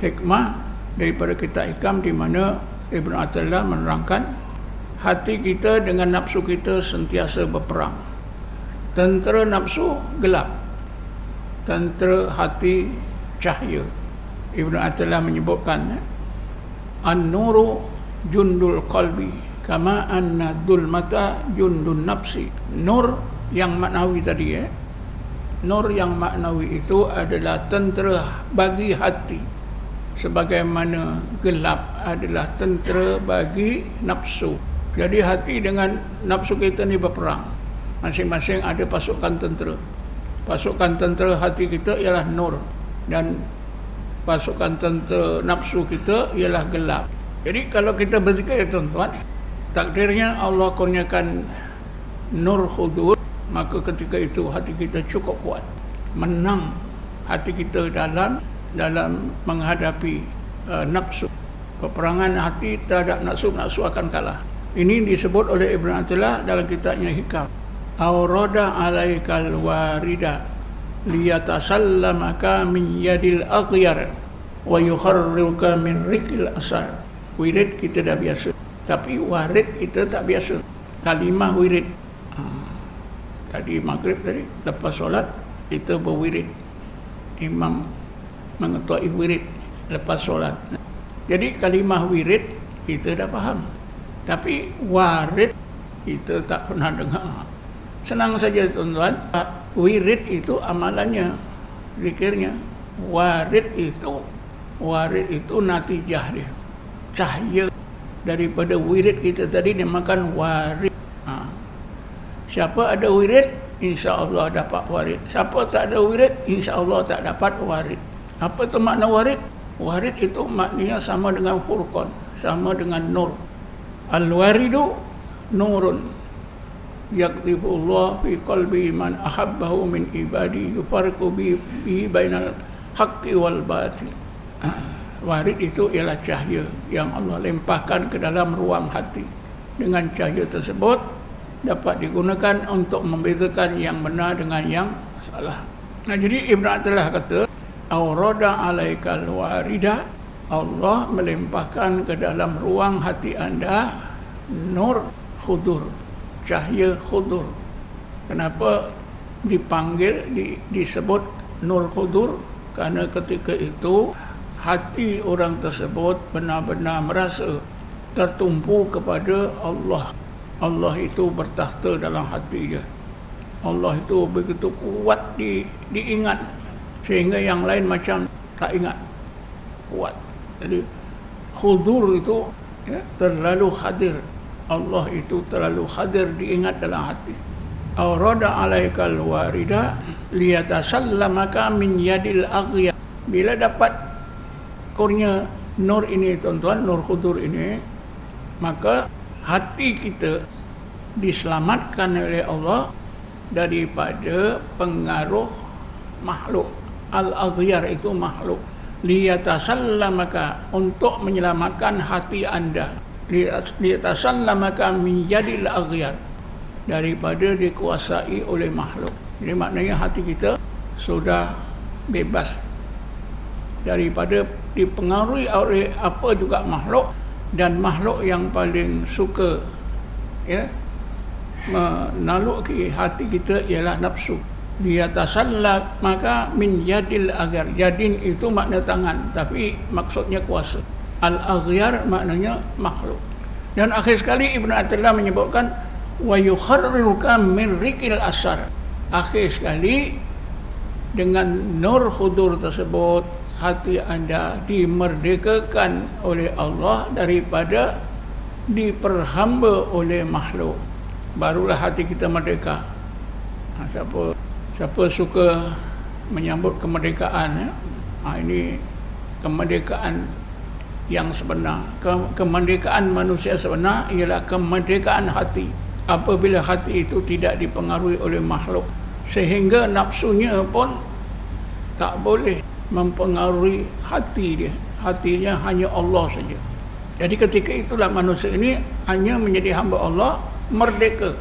hikmah daripada kitab Hikam, di mana Ibn Athaillah menerangkan hati kita dengan nafsu kita sentiasa berperang. Tentera nafsu gelap, tentera hati cahaya. Ibn Athaillah menyebutkan an-nuru jundul qalbi kama anna dulmata jundun nafsi. Nur yang maknawi tadi, nur yang maknawi itu adalah tentera bagi hati, sebagaimana gelap adalah tentera bagi nafsu. Jadi hati dengan nafsu kita ni berperang. Masing-masing ada pasukan tentera. Pasukan tentera hati kita ialah nur, dan pasukan tentera nafsu kita ialah gelap. Jadi kalau kita berzikir, tuan-tuan, takdirnya Allah kurniakan nur hudur, maka ketika itu hati kita cukup kuat, menang hati kita dalam menghadapi nafsu. Peperangan hati terhadap nafsu akan kalah. Ini disebut oleh Ibn Athaillah dalam kitabnya Hikam. Aurada alaikal warida liyatasallamaka min yadil aghyar wa yukharriruka min rikil asar. Wirid kita dah biasa, tapi warid kita tak biasa. Kalimah wirid. Tadi maghrib tadi, lepas solat kita berwirid. Imam mengetuai wirid lepas solat. Jadi kalimah wirid kita dah faham, tapi warid kita tak pernah dengar. Senang saja, tuan-tuan. Wirid itu amalannya, zikirnya. Warid itu natijah dia, cahaya daripada wirid kita tadi dinamakan warid. Siapa ada wirid, insya-Allah dapat warid. Siapa tak ada wirid, insya-Allah tak dapat warid. Apa tu makna warid? Warid itu maknanya sama dengan furqan, sama dengan nur. Al-waridu nurun yaqdhifullah fi qalbi man ahabbahu min ibadi yufarqu bihi bainal haqqi wal batil. Warid itu ialah cahaya yang Allah limpahkan ke dalam ruang hati. Dengan cahaya tersebut dapat digunakan untuk membezakan yang benar dengan yang salah. Nah, jadi Ibn Athaillah kata, aurada alaikal warida, Allah melimpahkan ke dalam ruang hati anda nur khudur, cahaya khudur. Kenapa dipanggil, disebut nur khudur? Karena ketika itu hati orang tersebut benar-benar merasa tertumpu kepada Allah. Allah itu bertakhta dalam hati dia. Allah itu begitu kuat diingat, sehingga yang lain macam tak ingat. Kuat. Jadi khudur itu terlalu hadir. Allah itu terlalu hadir, diingat dalam hati. Aurada alaikal warida liyatasallamaka min yadil aghyar. Bila dapat kurnia nur ini, tuan-tuan, nur khudur ini, maka hati kita diselamatkan oleh Allah daripada pengaruh makhluk. Al-aghyar itu makhluk. Liyatasallamaka, untuk menyelamatkan hati anda. Liyatasallamaka min yadil aghyar, daripada dikuasai oleh makhluk. Jadi maknanya hati kita sudah bebas daripada dipengaruhi oleh apa juga makhluk. Dan makhluk yang paling suka menaluki hati kita ialah nafsu. Liyatasallam maka min yadil aghyar. Yadin itu makna tangan, tapi maksudnya kuasa. Al-aghyar maknanya makhluk. Dan akhir sekali Ibn Athaillah menyebutkan wa yukharriruka min rikil asar. Akhir sekali dengan nur khudur tersebut, hati anda dimerdekakan oleh Allah daripada diperhamba oleh makhluk. Barulah hati kita merdeka. Siapa suka menyambut kemerdekaan, ini kemerdekaan yang sebenar. Kemerdekaan manusia sebenar ialah kemerdekaan hati. Apabila hati itu tidak dipengaruhi oleh makhluk, sehingga nafsunya pun tak boleh mempengaruhi hati dia. Hatinya hanya Allah saja. Jadi ketika itulah manusia ini hanya menjadi hamba Allah, merdeka.